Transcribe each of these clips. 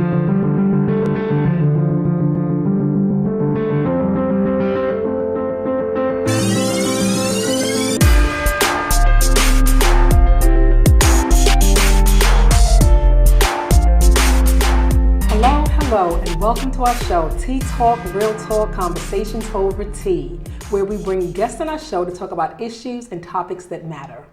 Hello and welcome to our show, Tea Talk, Real Talk, Conversations Over Tea, where we bring guests on our show to talk about issues and topics that matter.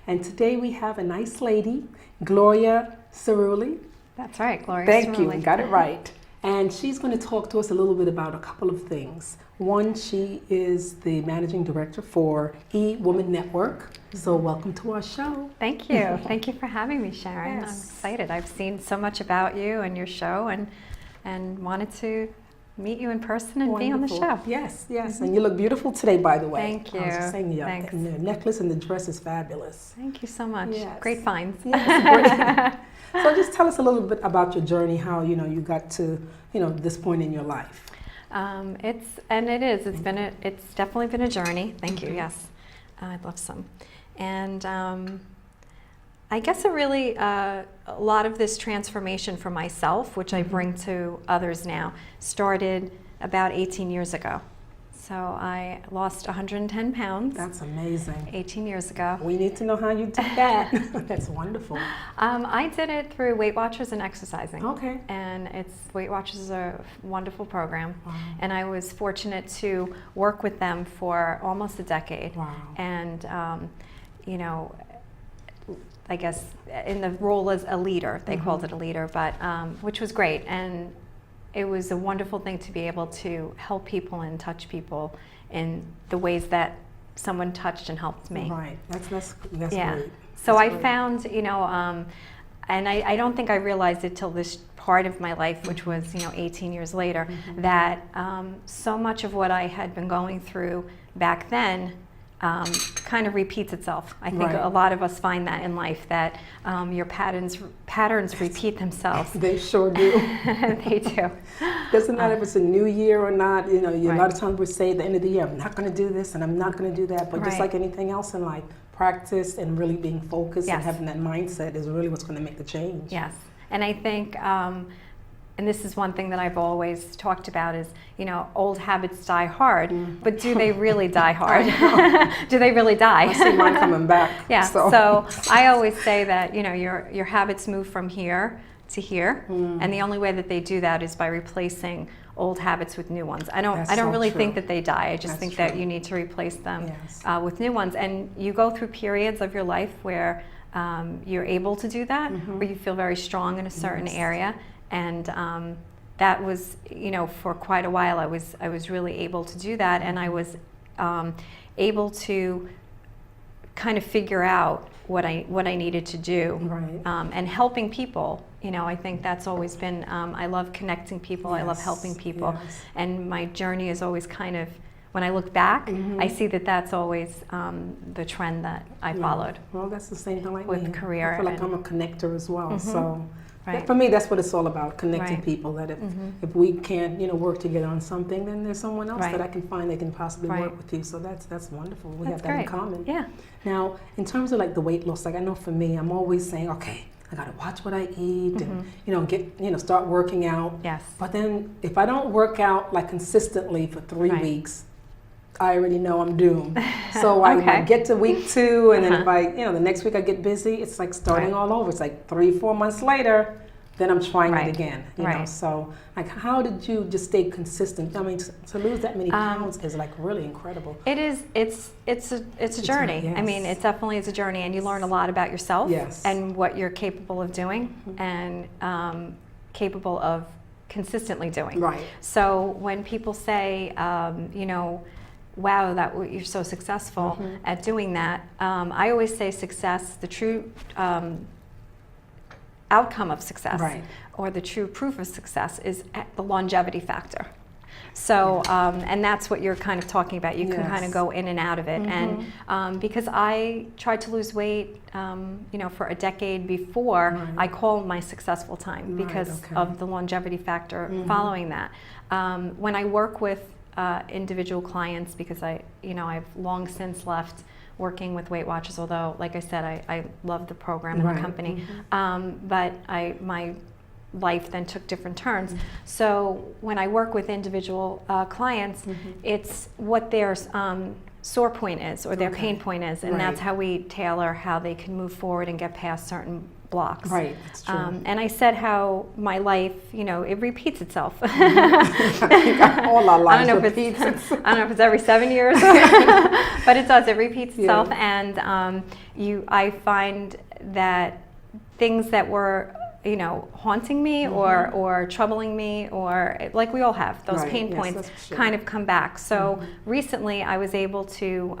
And today we have a nice lady, Gloria Cirulli. That's right, Gloria Thank Cirulli. you, got it right. And she's going to talk to us a little bit about a couple of things. One, she is the managing director for eWomen Network. So welcome to our show. Thank you. Thank you for having me, Sharon. Yes. I'm excited. I've seen so much about you and your show and wanted to meet you in person and be on the show. Yes, yes. Mm-hmm. And you look beautiful today, by the way. Thank you. I was just saying, Thanks. And the necklace and the dress is fabulous. Thank you so much. Yes. Great finds. Yes, great. So just tell us a little bit about your journey, how you got to this point in your life. It's definitely been a journey. Thank you. Yes, I'd love some. And I guess a lot of this transformation for myself, which I bring to others now, started about 18 years ago. So I lost 110 pounds. That's amazing. 18 years ago. We need to know how you did that. That's wonderful. I did it through Weight Watchers and exercising. Okay. And Weight Watchers is a wonderful program. Wow. And I was fortunate to work with them for almost a decade. Wow. And I guess in the role as a leader, they called it a leader, but which was great. And it was a wonderful thing to be able to help people and touch people in the ways that someone touched and helped me. Right. That's yeah. great. So that's I great. found, and I don't think I realized it till this part of my life, which was 18 years later, that so much of what I had been going through back then kind of repeats itself. I think Right. a lot of us find that in life, that your patterns repeat themselves. They sure do. They do. Doesn't matter if it's a new year or not. A Right. lot of times we say at the end of the year, I'm not going to do this and I'm not going to do that. But just Right. like anything else in life, practice and really being focused and Yes. having that mindset is really what's going to make the change. Yes, and I think, and this is one thing that I've always talked about is, old habits die hard, but do they really die hard? Do they really die? I see mine coming back. Yeah, So, so I always say that, your habits move from here to here, and the only way that they do that is by replacing old habits with new ones. I don't That's so really true. think that they die. I just That's think true. that you need to replace them Yes. with new ones. And you go through periods of your life where you're able to do that, where you feel very strong in a certain Yes. area. And that was, for quite a while, I was really able to do that, and I was able to kind of figure out what I needed to do, Right. and helping people. I think that's always been. I love connecting people. I love Yes. helping people, Yes. and my journey is always kind of. When I look back, I see that that's always the trend that I followed. Well, that's the same thing like With me. career I feel like and- I'm a connector as well. So Right. for me, that's what it's all about, connecting Right. people. That if we can't, work together on something, then there's someone else Right. that I can find that can possibly Right. work with you. So that's wonderful. We That's have that in great. common. Yeah. Now, in terms of like the weight loss, like I know for me, I'm always saying, okay, I gotta watch what I eat and start working out. Yes. But then if I don't work out like consistently for 3 Right. weeks, I already know I'm doomed. So I Okay. get to week 2, and then if the next week I get busy, it's like starting Right. all over. It's like 3-4 months later, then I'm trying Right. it again. You know, Right. so like, how did you just stay consistent? I mean, to lose that many pounds is like really incredible. It is. It's a journey. Yes. I mean, it definitely is a journey, and you learn a lot about yourself Yes. and what you're capable of doing and capable of consistently doing. Right. So when people say, wow, you're so successful at doing that, I always say success, the true outcome of success, Right. or the true proof of success, is the longevity factor. So, and that's what you're kind of talking about. You can kind of Yes. go in and out of it. And because I tried to lose weight, for a decade before, Right. I called my successful time Right, because okay. of the longevity factor following that. When I work with individual clients, because I've long since left working with Weight Watchers, although, like I said, I love the program and Right. the company. But my life then took different turns. So when I work with individual clients, it's what their sore point is or their pain point is, and that's how we tailor how they can move forward and get past certain blocks. Right, that's true. And I said how my life, you know, it repeats itself. All our lives I don't know if it's every 7 years, but it does. It repeats itself, and I find that things that were, you know, haunting me or troubling me, or like we all have those pain points, kind of come back. So recently I was able to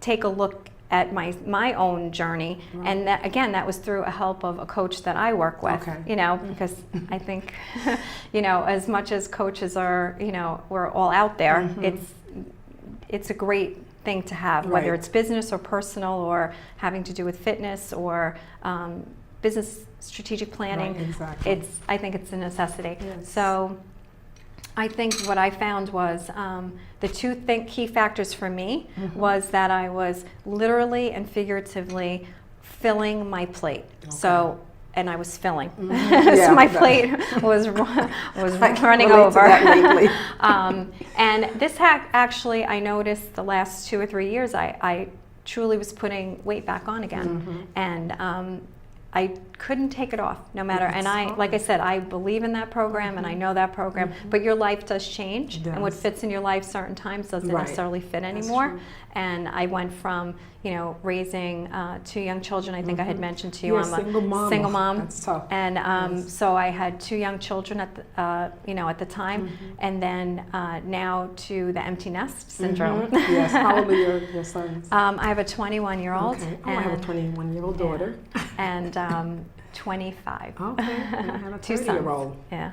take a look at my own journey, and that, again, that was through a help of a coach that I work with, you know, because I think, you know, as much as coaches are, you know, we're all out there, it's a great thing to have, whether it's business or personal or having to do with fitness or business strategic planning. I think it's a necessity. So I think what I found was the two key factors for me was that I was literally and figuratively filling my plate. So, and I was filling. So my plate was running over. And this actually, I noticed the last 2 or 3 years, I truly was putting weight back on again. And I couldn't take it off, no matter. And like I said, I believe in that program, and I know that program. But your life does change, and what fits in your life certain times doesn't necessarily fit anymore. And I went from, you know, raising 2 young children. I think I had mentioned to you, I'm a single mom. That's tough. And so I had 2 young children at the, you know, at the time, and then now to the empty nest syndrome. Yes. How old are your sons? I have a 21-year-old. Okay. Oh, I have a 21-year-old daughter. And 25. Okay. And I have a 2 sons. Yeah.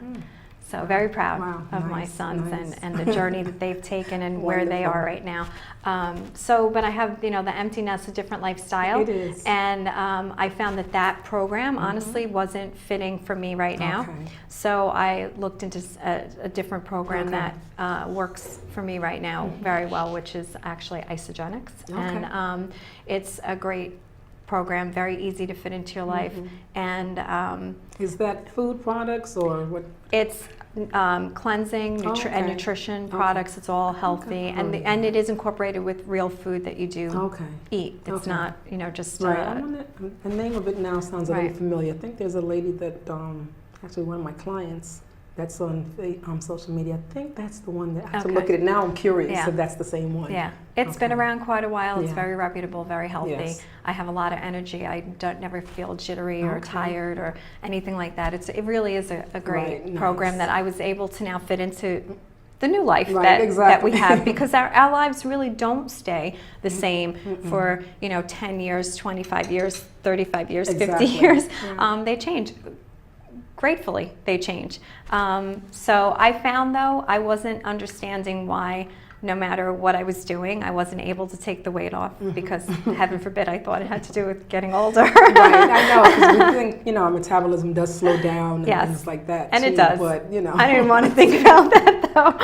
So very proud of my sons and the journey that they've taken and where they are right now. But I have, you know, the empty nest, a different lifestyle. It is. And I found that program honestly wasn't fitting for me right now. So I looked into a different program that works for me right now very well, which is actually Isagenix. And it's a great program, very easy to fit into your life. And is that food products or what? It's cleansing and nutrition products. It's all healthy, and it is incorporated with real food that you do eat. It's not, you know, just the name of it now sounds a little familiar. I think there's a lady that actually one of my clients that's on social media. I think that's the one that I have to look at it now. I'm curious if that's the same one. Yeah, it's been around quite a while. It's very reputable, very healthy. I have a lot of energy. I never feel jittery or tired or anything like that. It really is a great program that I was able to now fit into the new life that we have, because our lives really don't stay the same for, you know, 10 years, 25 years, 35 years, 50 years. They change. Gratefully, they change. So I found, though, I wasn't understanding why, no matter what I was doing, I wasn't able to take the weight off, because heaven forbid, I thought it had to do with getting older. I know, because we think, you know, our metabolism does slow down and things like that. And it does. But, you know. I didn't want to think about that, though.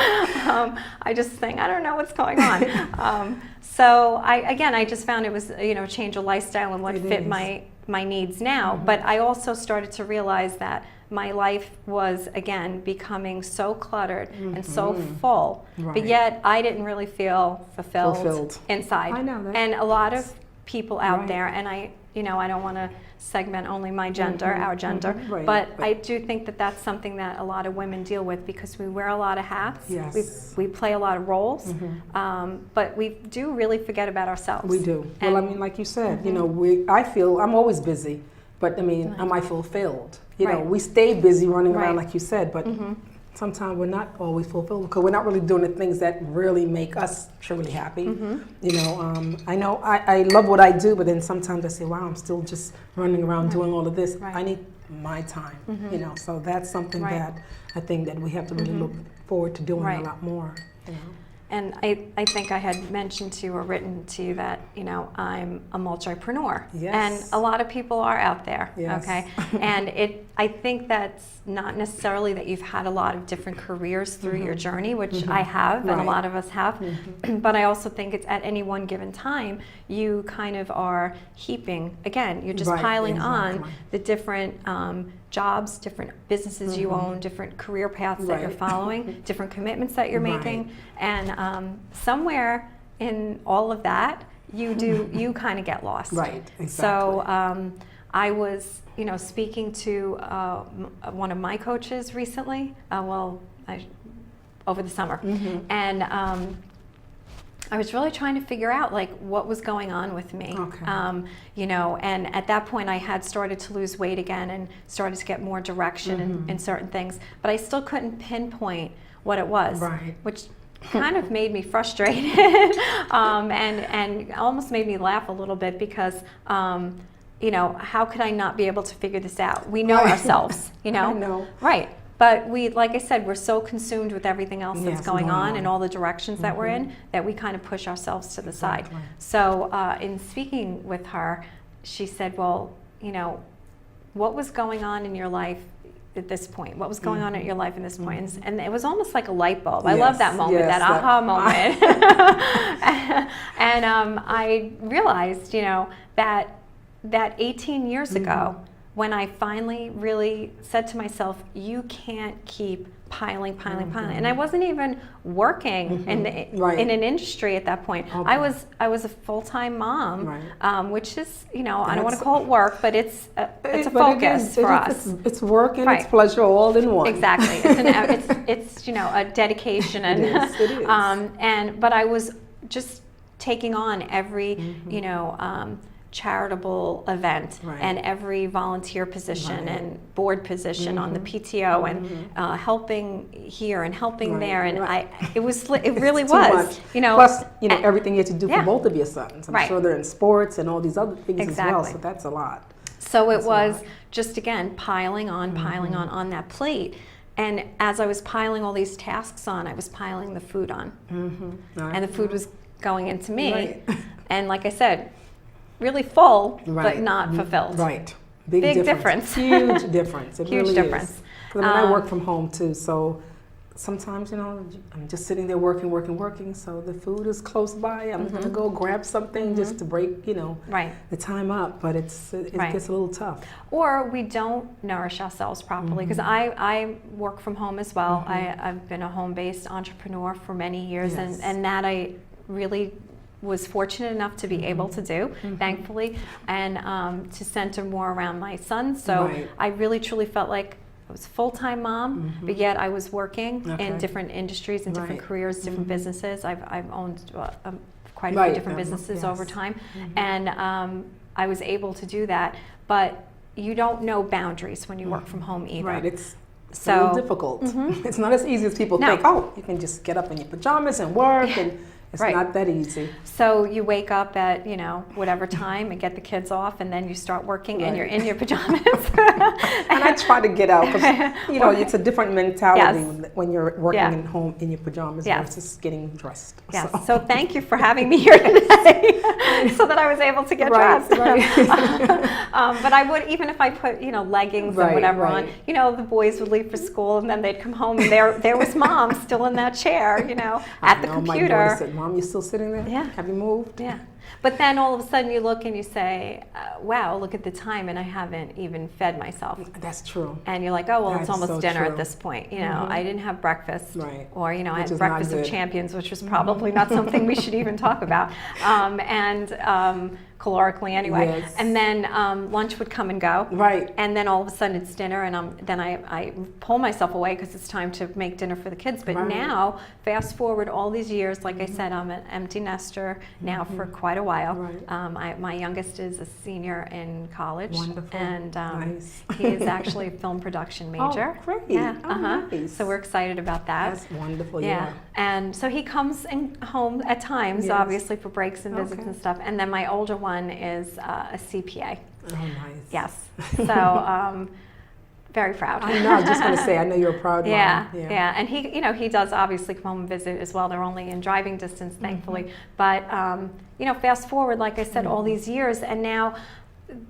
I just think, I don't know what's going on. So I just found it was, you know, change of lifestyle and what fit my needs now. But I also started to realize that my life was, again, becoming so cluttered and so full, but yet I didn't really feel fulfilled inside. I know that. And a lot of people out there, and I don't want to segment only my gender, our gender, but I do think that that's something that a lot of women deal with, because we wear a lot of hats, we play a lot of roles, but we do really forget about ourselves. We do. Well, I mean, like you said, you know, I feel I'm always busy, but I mean, am I fulfilled? You know, we stay busy running around, like you said, but sometimes we're not always fulfilled, because we're not really doing the things that really make us truly happy. You know, I love what I do, but then sometimes I say, wow, I'm still just running around doing all of this. I need my time, you know, so that's something that I think that we have to really look forward to doing a lot more, you know. And I think I had mentioned to you or written to you that, you know, I'm a multipreneur. And a lot of people are out there, okay? And I think that's not necessarily that you've had a lot of different careers through your journey, which I have, and a lot of us have. But I also think it's at any one given time, you kind of are heaping, again, you're just piling on the different jobs, different businesses you own, different career paths that you're following, different commitments that you're making. And somewhere in all of that, you kind of get lost. Right, exactly. So I was, speaking to one of my coaches recently, over the summer, and I was really trying to figure out like what was going on with me. And at that point I had started to lose weight again and started to get more direction in certain things, but I still couldn't pinpoint what it was, which kind of made me frustrated and almost made me laugh a little bit because how could I not be able to figure this out? We know ourselves, I know. Right. But we, like I said, we're so consumed with everything else that's going on and all the directions that we're in that we kind of push ourselves to the side. So in speaking with her, she said, well, what was going on in your life at this point? What was going on in your life in this point? And it was almost like a light bulb. I love that moment, that aha moment. And I realized, that 18 years ago, when I finally really said to myself, you can't keep piling. And I wasn't even working in an industry at that point. I was a full-time mom, which is, I don't want to call it work, but it's a focus for us. It's work and it's pleasure all in one. Exactly. It's a dedication, and it is. But I was just taking on every charitable event and every volunteer position and board position on the PTO and helping here and helping there, and it really was plus everything you had to do for both of your sons. I'm sure they're in sports and all these other things as well, so that's a lot. So it was just, again, piling on that plate. And as I was piling all these tasks on, I was piling the food on, and the food was going into me, and like I said, really full, but not fulfilled. Big difference. Huge difference. It Huge really difference. is. I mean, I work from home too, so sometimes, I'm just sitting there working, so the food is close by. I'm going to go grab something just to break, the time up, but it gets a little tough. Or we don't nourish ourselves properly, because I work from home as well. I've been a home-based entrepreneur for many years, and that I really was fortunate enough to be able to do, thankfully, and to center more around my son. So I really truly felt like I was a full-time mom, but yet I was working in different industries and different careers, different businesses. I've owned quite a few different businesses over time, and I was able to do that. But you don't know boundaries when you work from home either. It's a little difficult. It's not as easy as people think. Oh, you can just get up in your pajamas and work, and it's not that easy. So you wake up at, whatever time and get the kids off, and then you start working and you're in your pajamas. And I try to get out because, it's a different mentality when you're working at home in your pajamas versus getting dressed. So thank you for having me here today so that I was able to get dressed. But I would, even if I put, leggings and whatever on, the boys would leave for school and then they'd come home and there was mom still in that chair, at the computer. My daughter said, Mom, you still sitting there? Yeah. Have you moved? Yeah. But then all of a sudden you look and you say, wow, look at the time, and I haven't even fed myself. That's true. And you're like, oh, well, it's almost dinner at this point. I didn't have breakfast. Or, I had breakfast of champions, which was probably not something we should even talk about. Calorically anyway. And then lunch would come and go. And then all of a sudden it's dinner, and then I pull myself away because it's time to make dinner for the kids. But now, fast forward all these years, like I said, I'm an empty nester now for quite a while. My youngest is a senior in college. Wonderful. And he is actually a film production major. Oh, great. Nice. So we're excited about that. That's wonderful. And so he comes home at times, obviously, for breaks and visits and stuff. And then my older one is a CPA. Oh, nice. Yes. So very proud. I know. I was just going to say, I know you're a proud mom. Yeah. And he does obviously come home and visit as well. They're only in driving distance, thankfully. But fast forward, like I said, all these years, and now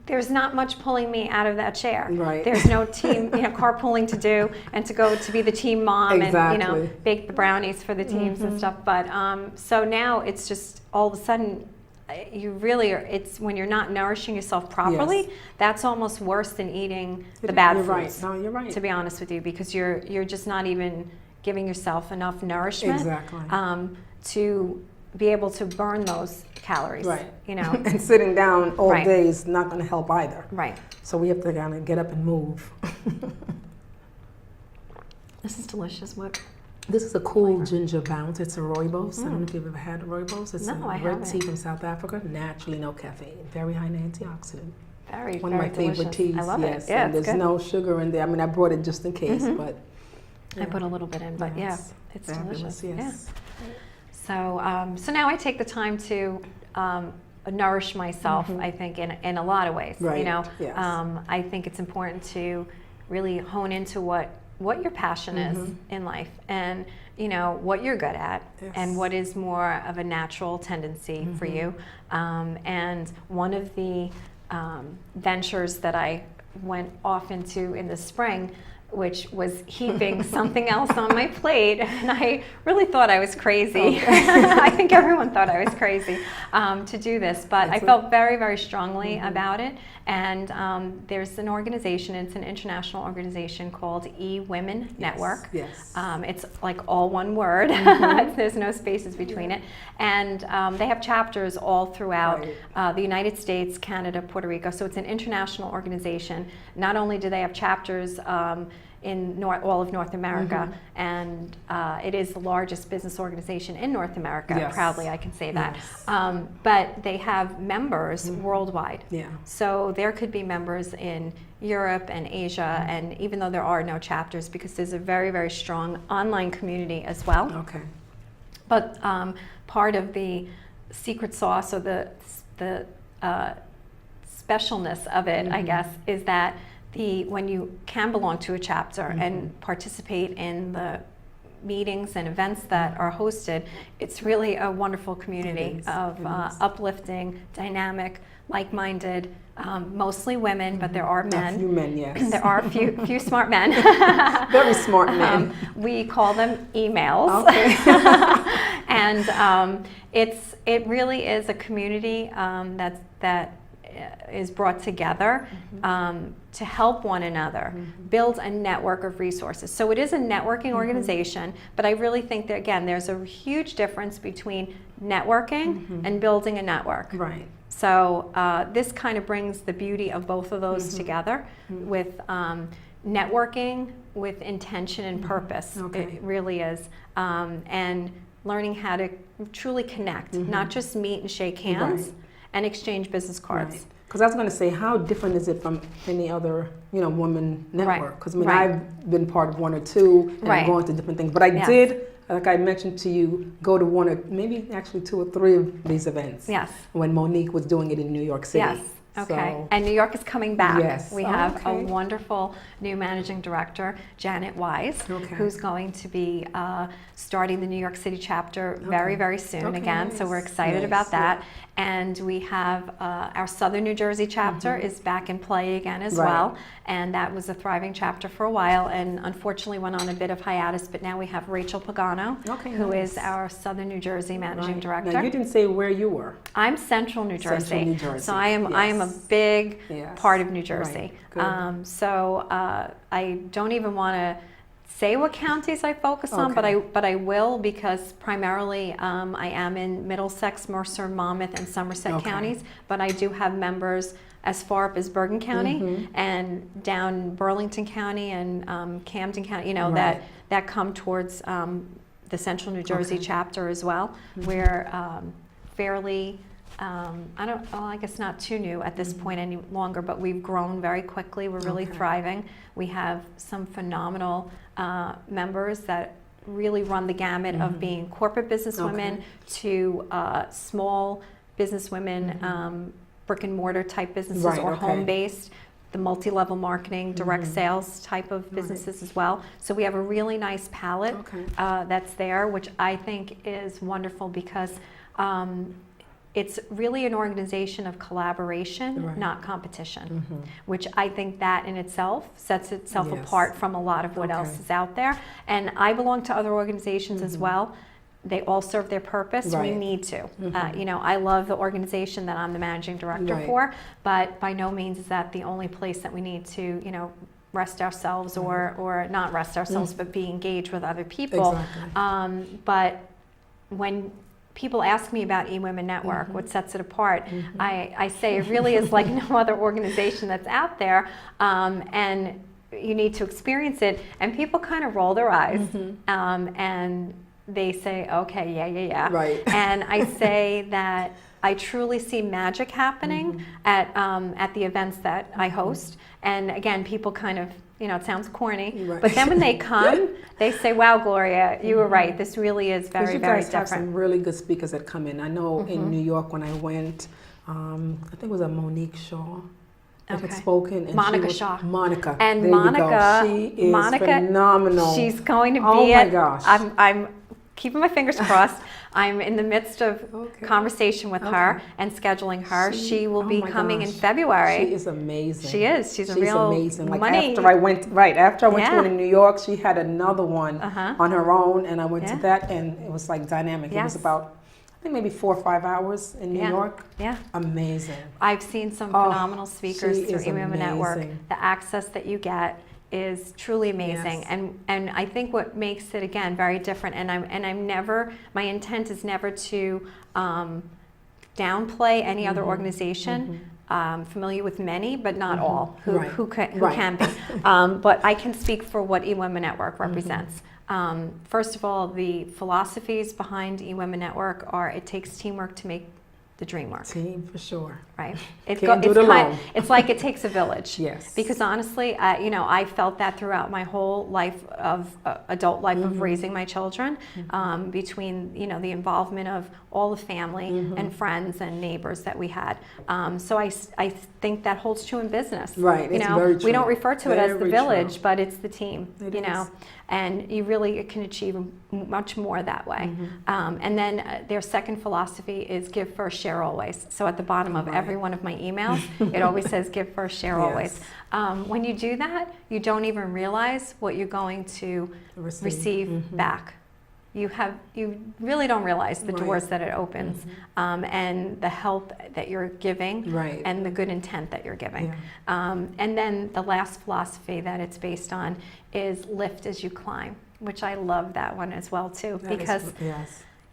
there's not much pulling me out of that chair. Right. There's no team, carpooling to do, and to go to be the team mom Exactly. and bake the brownies for the teams and stuff. But so now it's just all of a sudden, you really are. It's when you're not nourishing yourself properly. Yes. That's almost worse than eating the bad You're foods. right. No, you're right. To be honest with you, because you're just not even giving yourself enough nourishment. Exactly. To be able to burn those calories. Right. And sitting down all Right. day is not going to help either. Right. So we have to kind of get up and move. This is delicious. What? This is a cool ginger bounce. It's a rooibos. I don't know if you've ever had rooibos. It's No, I a red haven't. tea from South Africa. Naturally, no caffeine. Very high in antioxidant. Very, One of very my favorite delicious. teas. I love yes. it. Yeah, and it's there's good. no sugar in there. I mean, I brought it just in case, but I put a little bit in, but yeah, it's it's fabulous, delicious. yes. Yeah. So now I take the time to nourish myself. I think in a lot of ways. Right, yes. I think it's important to really hone into what your passion is in life, and what you're good at, Yes. and what is more of a natural tendency for you. And one of the ventures that I went off into in the spring, which was heaping something else on my plate, and I really thought I was crazy. I think everyone thought I was crazy to do this, but I felt very, very strongly about it. And there's an organization, it's an international organization called eWomen Network. Yes. It's like all one word. There's no spaces between it. And they have chapters all throughout the United States, Canada, Puerto Rico. So it's an international organization. Not only do they have chapters in all of North America, and it is the largest business organization in North America. Yes. Proudly, I can say that. Yes. But they have members worldwide. Yeah. So there could be members in Europe and Asia, and even though there are no chapters, because there's a very, very strong online community as well. Okay. But part of the secret sauce, or the specialness of it, I guess, is that when you can belong to a chapter and participate in the meetings and events that are hosted, it's really a wonderful community of uplifting, dynamic, like-minded, mostly women, but there are men. A few men, yes. There are a few smart men. Very smart men. We call them emails. Okay. And it really is a community that is brought together to help one another, build a network of resources. So it is a networking organization, but I really think that, again, there's a huge difference between networking and building a network. Right. So this kind of brings the beauty of both of those together with networking with intention and purpose. Okay. It really is. And learning how to truly connect, not just meet and shake hands and exchange business cards. Because I was going to say, how different is it from any other, woman network? Because I mean, I've been part of one or two, and I'm going to different things. But I did, like I mentioned to you, go to one or maybe actually two or three of these events. Yes. When Monique was doing it in New York City. Yes. Okay. So, And New York is coming back. Yes. We have a wonderful new managing director, Janet Wise, who's going to be starting the New York City chapter very, very soon again. So we're excited about that. And we have our Southern New Jersey chapter is back in play again as well. And that was a thriving chapter for a while, and unfortunately went on a bit of hiatus. But now we have Rachel Pagano, who is our Southern New Jersey managing director. Now, you didn't say where you were. I'm Central New Jersey. Central New Jersey. So I am a big part of New Jersey. Right. So I don't even want to say what counties I focus on, but I will, because primarily I am in Middlesex, Mercer, Monmouth, and Somerset counties. But I do have members as far up as Bergen County and down Burlington County and Camden County. That come towards the Central New Jersey chapter as well. We're fairly. I guess not too new at this point any longer, but we've grown very quickly. We're really thriving. We have some phenomenal members that really run the gamut of being corporate businesswomen to small businesswomen, brick and mortar type businesses or home-based, the multi-level marketing, direct sales type of businesses as well. So we have a really nice palette that's there, which I think is wonderful, because it's really an organization of collaboration, Right. not competition, which I think that in itself sets itself Yes. apart from a lot of what Okay. else is out there. And I belong to other organizations as well. They all serve their purpose. We Right. need to. You know, I love the organization that I'm the managing director Right. for, but by no means is that the only place that we need to, you know, rest ourselves or not rest ourselves, but be engaged with other people. Exactly. But when people ask me about eWomen Network, what sets it apart, I say it really is like no other organization that's out there, and you need to experience it. And people kind of roll their eyes, and they say, okay, yeah. Right. And I say that I truly see magic happening at the events that I host. And again, people kind of, you know, it sounds corny, Right. but then when they come, they say, wow, Gloria, you were right. This really is very, you very guys have some different. really good speakers that come in. I know in New York when I went, I think it was a Monique Shaw that had spoken. And Monica Shaw. Monica. And there you Monica, go. She is phenomenal. She's going to be Oh my gosh. I'm keeping my fingers crossed. I'm in the midst of conversation with her and scheduling her. She will be coming in February. She is amazing. She is. She's a real amazing. Like money. after I went to one in New York, she had another one on her own, and I went to that, and it was like dynamic. It was about, I think maybe 4 or 5 hours in New York. Yeah. Amazing. I've seen some phenomenal speakers she through is eWomen Network. amazing. The access that you get is truly amazing, and I think what makes it again very different. And I'm never, my intent is never to downplay any other organization. Familiar with many, but not all who can be. But I can speak for what eWomen Network represents. First of all, the philosophies behind eWomen Network are: it takes teamwork to make the dream work. Team for sure. Right. Can't do it alone. It's like it takes a village. Yes. Because honestly, you know, I felt that throughout my whole life of adult life of raising my children, between, you know, the involvement of all the family and friends and neighbors that we had. So I think that holds true in business. Right. You It's know, very true. we don't refer to it as the Very village, true. but it's the team. It you know, is. and you really can achieve much more that way. And then their second philosophy is give first, share always. So at the bottom of every one of my emails, it always says give first, share always. When you do that, you don't even realize what you're going to receive back. You really don't realize the doors that it opens, and the help that you're giving, and the good intent that you're giving. And then the last philosophy that it's based on is lift as you climb, which I love that one as well too, because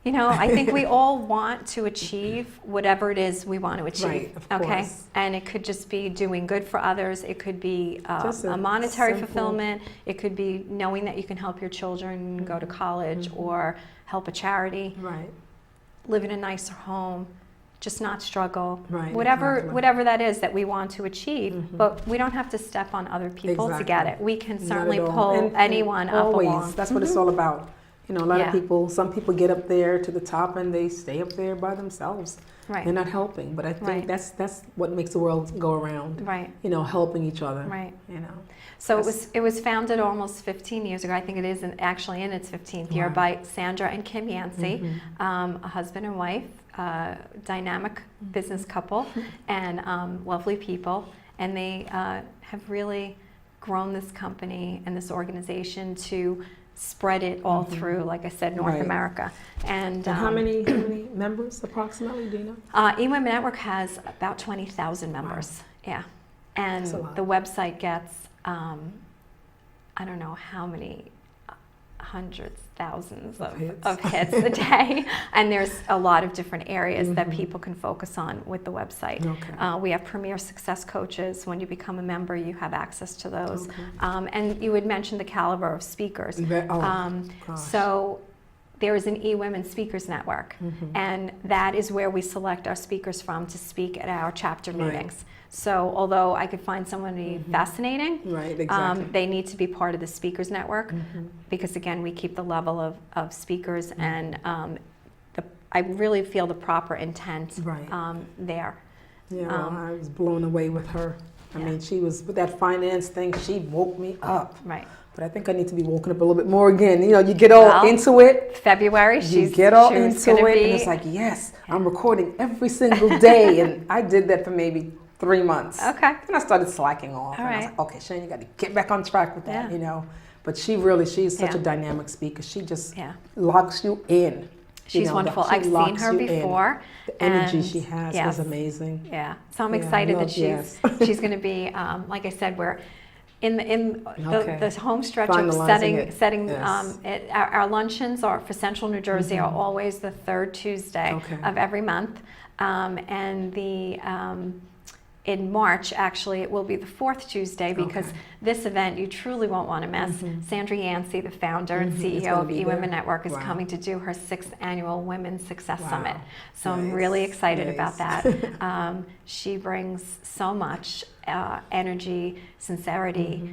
you know, I think we all want to achieve whatever it is we want to achieve. Of okay, course. and it could just be doing good for others. It could be a monetary fulfillment. It could be knowing that you can help your children go to college or help a charity. Live in a nicer home. Just not struggle. Whatever that is that we want to achieve, but we don't have to step on other people to get it. We can certainly pull anyone up along. That's what it's all about. You know, a lot of people, some people get up there to the top and they stay up there by themselves. They're not helping, but I think that's what makes the world go around. You know, helping each other. You know. So it was founded almost 15 years ago. I think it is actually in its 15th year by Sandra and Kim Yancey, a husband and wife, dynamic business couple, and lovely people. And they have really grown this company and this organization to spread it all through, like I said, North America. And how many members approximately, do you know? eWomen Network has about 20,000 members. And the website gets, I don't know how many hundreds, thousands of hits a day. And there's a lot of different areas that people can focus on with the website. We have premier success coaches. When you become a member, you have access to those. And you had mentioned the caliber of speakers. So there is an eWomen Speakers Network, and that is where we select our speakers from to speak at our chapter meetings. So although I could find somebody fascinating, they need to be part of the Speakers Network, because again, we keep the level of speakers, and I really feel the proper intent there. I was blown away with her I mean, she was with that finance thing. She woke me up. Right. But I think I need to be woken up a little bit more again. You know, you get all into it. February, you get all into it, and it's like, yes, I'm recording every single day. And I did that for maybe 3 months. Okay. Then I started slacking off. All and I was right. like, okay, Shane, you got to get back on track with that, you know. But she's such a dynamic speaker. She just locks you in. She's wonderful. I've seen her before. The energy she has is amazing. Yeah. So I'm excited that she's going to be, like I said, we're in the home stretch of setting our luncheons for Central New Jersey are always the third Tuesday of every month, and in March, actually, it will be the fourth Tuesday because this event you truly won't want to miss. Sandra Yancey, the founder and CEO of eWomen Network, is coming to do her 6th annual Women's Success Summit. So I'm really excited about that. She brings so much energy, sincerity,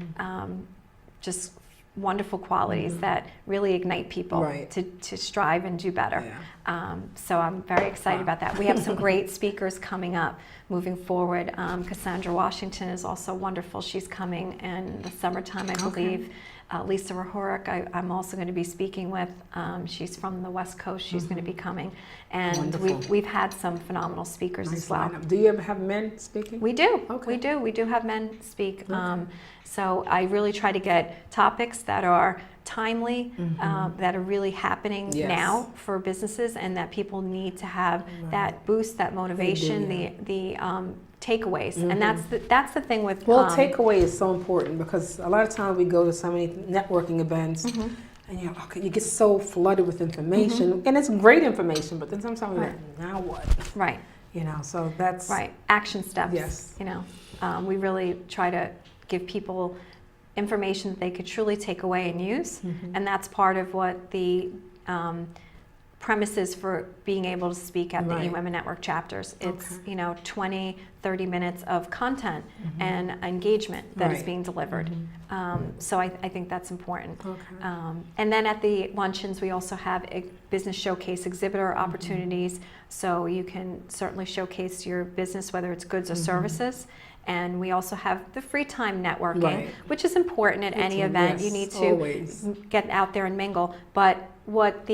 just wonderful qualities that really ignite people to strive and do better. So I'm very excited about that. We have some great speakers coming up moving forward. Cassandra Washington is also wonderful. She's coming in the summertime, I believe. Lisa Rahoric, I'm also going to be speaking with. She's from the West Coast. She's going to be coming. And we've had some phenomenal speakers as well. Do you ever have men speaking? We do. We do have men speak. So I really try to get topics that are timely, that are really happening now for businesses, and that people need to have that boost, that motivation, the takeaways. And that's the thing with takeaway is so important, because a lot of times we go to so many networking events and you get so flooded with information, and it's great information, but then sometimes we're like, now what? Right. You know, so that's action steps. Yes. You know, we really try to give people information that they could truly take away and use, and that's part of what the premises for being able to speak at the eWomen Network chapters. It's 20, 30 minutes of content and engagement that is being delivered. So I think that's important. And then at the luncheons, we also have business showcase exhibitor opportunities, so you can certainly showcase your business, whether it's goods or services. And we also have the free time networking, which is important at any event. You need to get out there and mingle. But what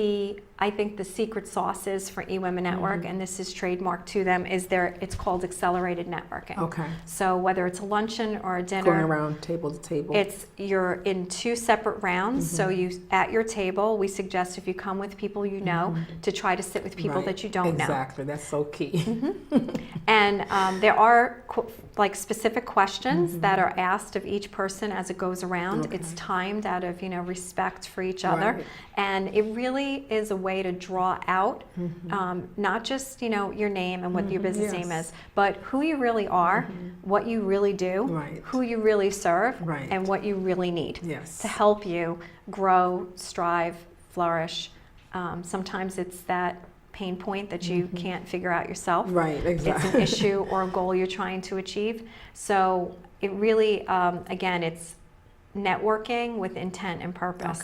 I think the secret sauce is for eWomen Network, and this is trademarked to them, is it's called accelerated networking. So whether it's a luncheon or a dinner, going around table to table, you're in 2 separate rounds. So at your table, we suggest if you come with people you know, to try to sit with people that you don't know. Exactly, that's so key. And there are specific questions that are asked of each person as it goes around. It's timed out of respect for each other, and it really is a way to draw out not just your name and what your business name is, but who you really are, what you really do, who you really serve, and what you really need to help you grow, strive, flourish. Sometimes it's that pain point that you can't figure out yourself. It's an issue or a goal you're trying to achieve. So it really, again, it's networking with intent and purpose.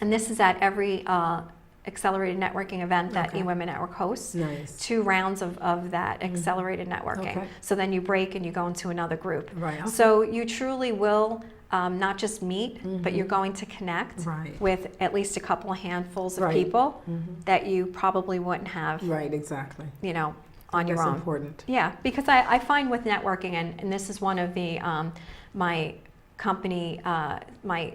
And this is at every accelerated networking event that eWomen Network hosts. 2 rounds of that accelerated networking. So then you break and you go into another group. So you truly will not just meet, but you're going to connect with at least a couple of handfuls of people that you probably wouldn't have. On your own. That's important. Yeah, because I find with networking, and this is one of the my company, my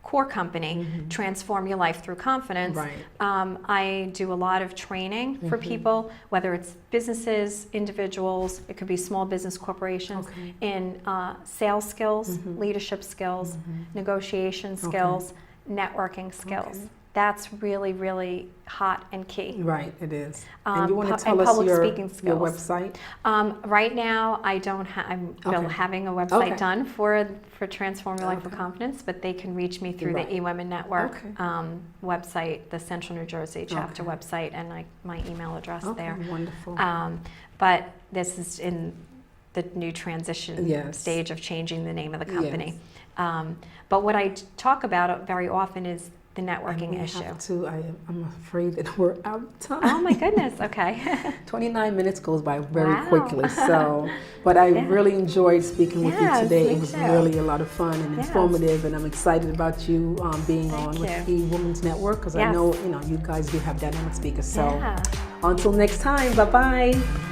core company, Transform Your Life Through Confidence. I do a lot of training for people, whether it's businesses, individuals, it could be small business corporations, in sales skills, leadership skills, negotiation skills, networking skills. That's really, really hot and key. It is. And you want to tell us your website? Right now, I don't have. I'm having a website done for Transform Your Life with Confidence, but they can reach me through the eWomen Network website, the Central New Jersey chapter website, and my email address there. Wonderful. But this is in the new transition stage of changing the name of the company. But what I talk about very often is the networking issue. I'm afraid that we're out of time. Oh my goodness, okay. 29 minutes goes by very Wow. quickly. So, but I really enjoyed speaking with you today. me It was too. really a lot of fun and informative, and I'm excited about you being on with eWomen's Network, because I know you guys do have dynamic speakers. So, until next time, bye bye.